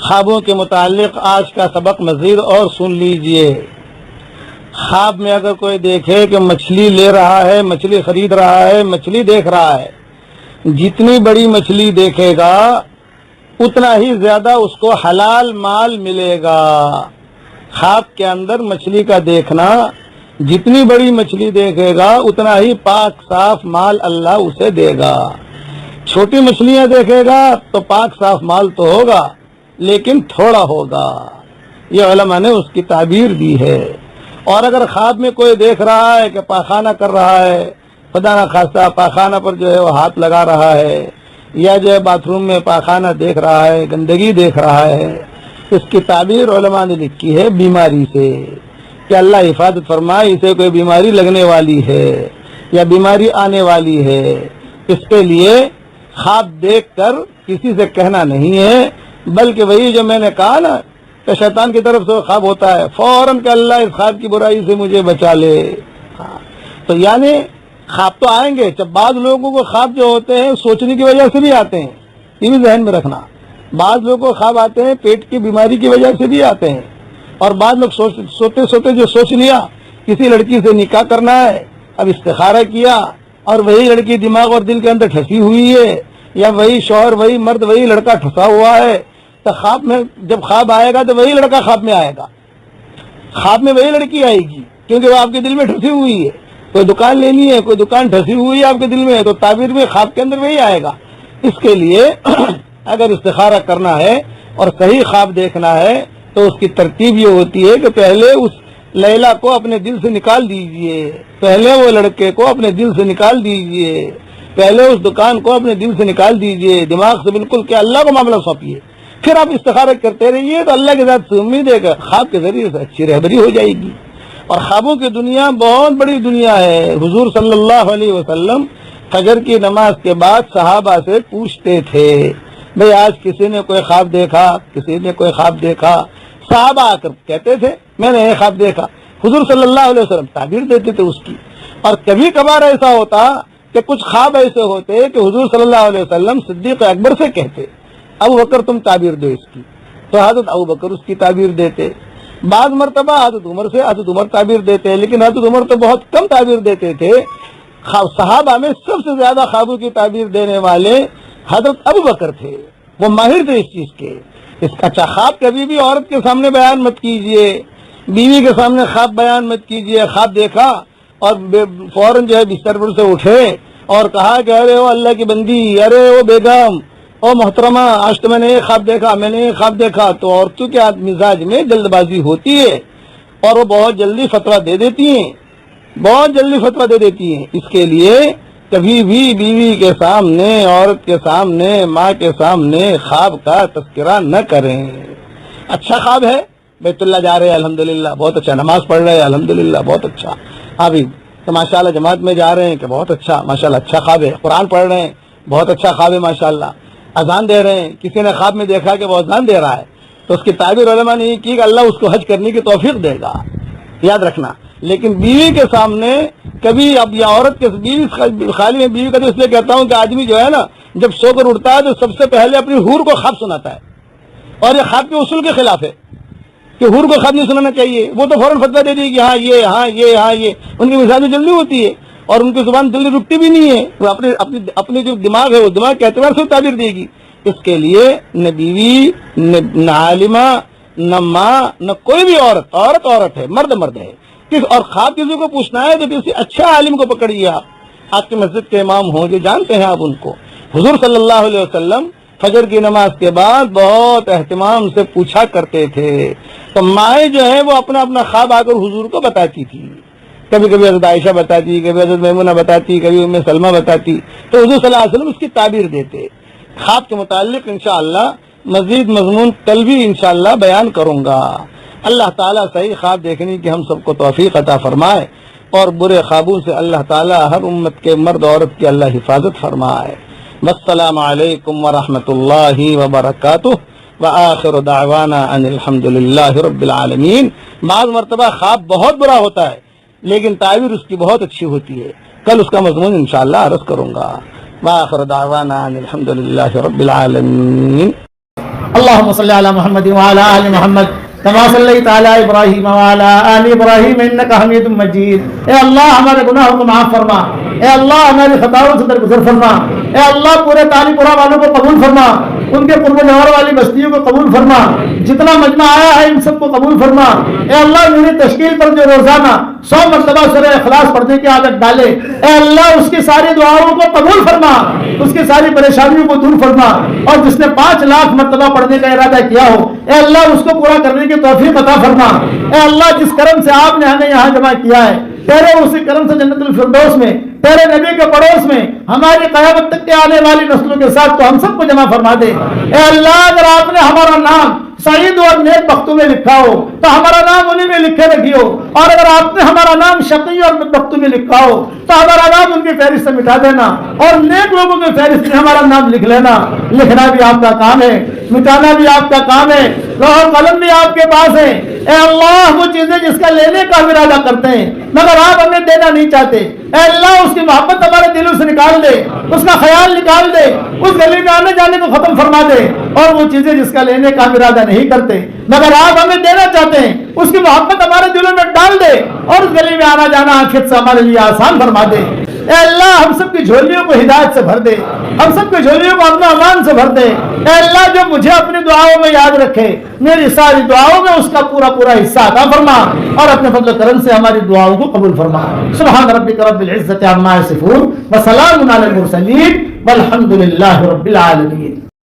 خوابوں کے متعلق آج کا سبق مزید اور سن لیجئے۔ خواب میں اگر کوئی دیکھے کہ مچھلی لے رہا ہے، مچھلی خرید رہا ہے، مچھلی دیکھ رہا ہے، جتنی بڑی مچھلی دیکھے گا اتنا ہی زیادہ اس کو حلال مال ملے گا۔ خواب کے اندر مچھلی کا دیکھنا، جتنی بڑی مچھلی دیکھے گا اتنا ہی پاک صاف مال اللہ اسے دے گا۔ چھوٹی مچھلیاں دیکھے گا تو پاک صاف مال تو ہوگا لیکن تھوڑا ہوگا، یہ علماء نے اس کی تعبیر دی ہے۔ اور اگر خواب میں کوئی دیکھ رہا ہے کہ پاخانہ کر رہا ہے، خدا نہ خواستہ پاخانہ پر جو ہے وہ ہاتھ لگا رہا ہے، یا جو ہے باتھ روم میں پاخانہ دیکھ رہا ہے، گندگی دیکھ رہا ہے، اس کی تعبیر علماء نے لکھی ہے بیماری سے، کہ اللہ حفاظت فرمائے اسے کوئی بیماری لگنے والی ہے یا بیماری آنے والی ہے۔ اس کے لیے خواب دیکھ کر کسی سے کہنا نہیں ہے، بلکہ وہی جو میں نے کہا نا کہ شیطان کی طرف سے خواب ہوتا ہے، فوراً کہ اللہ اس خواب کی برائی سے مجھے بچا لے۔ تو یعنی خواب تو آئیں گے، جب بعض لوگوں کو خواب جو ہوتے ہیں سوچنے کی وجہ سے بھی آتے ہیں، یہ بھی ذہن میں رکھنا۔ بعض لوگوں کو خواب آتے ہیں پیٹ کی بیماری کی وجہ سے بھی آتے ہیں، اور بعض لوگ سوتے سوتے جو سوچ لیا کسی لڑکی سے نکاح کرنا ہے، اب استخارہ کیا اور وہی لڑکی دماغ اور دل کے اندر ٹھسی ہوئی ہے، یا وہی شوہر، وہی مرد، وہی لڑکا ٹھسا ہوا ہے، تو خواب میں جب خواب آئے گا تو وہی لڑکا خواب میں آئے گا، خواب میں وہی لڑکی آئے گی، کیونکہ وہ آپ کے دل میں ٹھسی ہوئی ہے۔ کوئی دکان لینی ہے، کوئی دکان ٹھسی ہوئی ہے آپ کے دل میں، تو تعبیر میں خواب کے اندر وہی آئے گا۔ اس کے لیے اگر استخارہ کرنا ہے اور صحیح خواب دیکھنا ہے تو اس کی ترتیب یہ ہوتی ہے کہ پہلے اس لیلا کو اپنے دل سے نکال دیجئے، پہلے وہ لڑکے کو اپنے دل سے نکال دیجئے، پہلے اس دکان کو اپنے دل سے نکال دیجئے، دماغ سے بالکل کہ اللہ کو معاملہ سونپیے، پھر آپ استخارہ کرتے رہیے تو اللہ کے ذات سے امید ہے کہ خواب کے ذریعے سے اچھی رہبری ہو جائے گی۔ اور خوابوں کی دنیا بہت بڑی دنیا ہے۔ حضور صلی اللہ علیہ وسلم فجر کی نماز کے بعد صحابہ سے پوچھتے تھے، بھئی آج کسی نے کوئی خواب دیکھا، کسی نے کوئی خواب دیکھا؟ صحابہ آ کر کہتے تھے میں نے یہ خواب دیکھا، حضور صلی اللہ علیہ وسلم تعبیر دیتے تھے اس کی۔ اور کبھی کبھار ایسا ہوتا کہ کچھ خواب ایسے ہوتے کہ حضور صلی اللہ علیہ وسلم صدیق اکبر سے کہتے ابو بکر تم تعبیر دو اس کی، تو حضرت ابو بکر اس کی تعبیر دیتے۔ بعض مرتبہ حضرت عمر سے حضرت عمر تعبیر دیتے، لیکن حضرت عمر تو بہت کم تعبیر دیتے تھے۔ صحابہ میں سب سے زیادہ خوابوں کی تعبیر دینے والے حضرت ابو بکر تھے، وہ ماہر تھے اس چیز کے۔ اس کا اچھا خواب کبھی بھی عورت کے سامنے بیان مت کیجئے، بیوی کے سامنے خواب بیان مت کیجئے۔ خواب دیکھا اور فوراً جو ہے بستر پر سے اٹھے اور کہا کہ ارے وہ اللہ کی بندی، ارے وہ بیگم، او محترمہ، آج تو میں نے یہ خواب دیکھا، میں نے یہ خواب دیکھا، تو عورتوں کے مزاج میں جلد بازی ہوتی ہے اور وہ بہت جلدی فتویٰ دے دیتی ہیں، بہت جلدی فتویٰ دے دیتی ہیں۔ اس کے لیے کبھی بھی بیوی کے سامنے، عورت کے سامنے، ماں کے سامنے خواب کا تذکرہ نہ کریں۔ اچھا خواب ہے، بیت اللہ جا رہے ہیں الحمدللہ، بہت اچھا، نماز پڑھ رہے ہیں الحمدللہ، بہت اچھا، ابھی تو ماشاءاللہ جماعت میں جا رہے ہیں کہ بہت اچھا، ماشاءاللہ اچھا خواب ہے، قرآن پڑھ رہے ہیں بہت اچھا خواب ہے ماشاءاللہ، اذان دے رہے ہیں، کسی نے خواب میں دیکھا کہ وہ اذان دے رہا ہے تو اس کی تعبیر علماء نے یہ کی کہ اللہ اس کو حج کرنے کی توفیق دے گا، یاد رکھنا۔ لیکن بیوی کے سامنے کبھی، اب یا عورت کے بیوی، خالی میں بیوی کا تو اس لیے کہتا ہوں کہ آدمی جو ہے نا جب سو کر اٹھتا ہے تو سب سے پہلے اپنی حور کو خواب سناتا ہے، اور یہ خواب کے اصول کے خلاف ہے کہ حور کو خواب نہیں سنانا چاہیے۔ وہ تو فوراً فتویٰ دے دی کہ ہاں یہ، ہاں یہ، ہاں یہ، ان کی مزاج میں جلدی ہوتی ہے اور ان کی زبان جلدی رکتی بھی نہیں ہے، وہ اپنی جو دماغ ہے وہ دماغ کے اعتبار سے تعبیر دے گی۔ اس کے لیے نہ بیوی، نہ عالمہ، نہ ماں، نہ کوئی بھی عورت ہے، مرد ہے، اور خواب کسی کو پوچھنا ہے تو کسی اچھا عالم کو پکڑیے، آپ کی مسجد کے امام ہوں جو جانتے ہیں آپ ان کو۔ حضور صلی اللہ علیہ وسلم فجر کی نماز کے بعد بہت اہتمام سے پوچھا کرتے تھے، تو مائیں جو ہے وہ اپنا اپنا خواب آ کر حضور کو بتاتی تھی، کبھی کبھی حضرت عائشہ بتاتی، کبھی حضرت میمونہ بتاتی، کبھی ام سلمہ بتاتی، تو حضور صلی اللہ علیہ وسلم اس کی تعبیر دیتے۔ خواب کے متعلق انشاءاللہ مزید مضمون کل بھی انشاءاللہ بیان کروں گا۔ اللہ تعالیٰ صحیح خواب دیکھنے کی ہم سب کو توفیق عطا فرمائے، اور برے خوابوں سے اللہ تعالیٰ ہر امت کے مرد عورت کی اللہ حفاظت فرمائے۔ والسلام علیکم ورحمۃ اللہ وبرکاتہ، وآخر دعوانا ان الحمد للہ رب العالمین۔ بعض مرتبہ خواب بہت برا ہوتا ہے لیکن تعبیر اس کی بہت اچھی ہوتی ہے، کل اس کا مضمون انشاءاللہ عرض کروں گا۔ وآخر دعوانا ان الحمد للہ رب العالمین۔ اللهم صل على محمد وعلى آل محمد كما صلیت علی ابراہیم وعلی آل ابراہیم انک حمید مجید۔ اے اللہ ہمارے گناہوں کو معاف فرما، اے اللہ ہماری خطاؤں سے درگزر فرما، اے اللہ پورے تالی پورا والوں کو قبول فرما، ان کے قرب نور والی بستیوں کو قبول فرما، جتنا مجمع آیا ہے ان سب کو قبول فرما۔ اے اللہ میری تشکیل پر جو روزانہ 100 مرتبہ سورہ اخلاص پڑھنے کی عادت ڈالے، اے اللہ اس کی ساری دعاؤں کو قبول فرما، اس کی ساری پریشانیوں کو دور فرما، اور جس نے 5 لاکھ مرتبہ پڑھنے کا ارادہ کیا ہو اے اللہ اس کو پورا کرنے کی توفیق عطا فرما۔ اے اللہ جس کرم سے آپ نے ہمیں یہاں جمع کیا ہے، تیرے اسی کرم سے جنت الفردوس میں تیرے نبی کے پڑوس میں ہماری قیامت تک کے آنے والی نسلوں کے ساتھ تو ہم سب کو جمع فرما دے۔ اے اللہ اگر آپ نے ہمارا نام سعید اور نیک بختوں میں لکھا ہو تو ہمارا نام انہیں میں لکھے رکھیو، اور اگر آپ نے ہمارا نام شقی اور بدبختوں میں لکھا ہو تو ہمارا نام ان کی فہرست سے مٹا دینا، اور نیک لوگوں کی فہرست میں ہمارا نام لکھ لینا۔ لکھنا بھی آپ کا کام ہے، مٹانا بھی آپ کا کام ہے، لوح اور قلم بھی آپ کے پاس ہے۔ اے اللہ وہ چیزیں جس کا لینے کا ارادہ کرتے ہیں مگر آپ ہمیں دینا نہیں چاہتے، اے اللہ اس کی محبت ہمارے دلوں سے نکال دے، اس کا خیال نکال دے، اس گلی میں آنے جانے کو ختم فرما دے، اور وہ چیزیں جس کا لینے کا ارادہ نہیں کرتے مگر آپ ہمیں دینا چاہتے ہیں اس کی محبت ہمارے دلوں میں ڈال دے، اور اس گلی میں آنا جانا آخرت سے ہمارے لیے آسان فرما دے۔ اے اللہ ہم سب کی جھولیوں کو ہدایت سے بھر دے، ہم سب کی جھولیوں کو امن و امان سے بھر دے۔ اے اللہ جو مجھے اپنی دعاؤں میں یاد رکھے میری ساری دعاؤں میں اس کا پورا حصہ عطا فرما، اور اپنے فضل و کرم سے ہماری دعاؤں کو قبول فرما۔ سبحان ربک رب العزت عما یصفون وسلام علی المرسلین والحمد للہ رب العالمین۔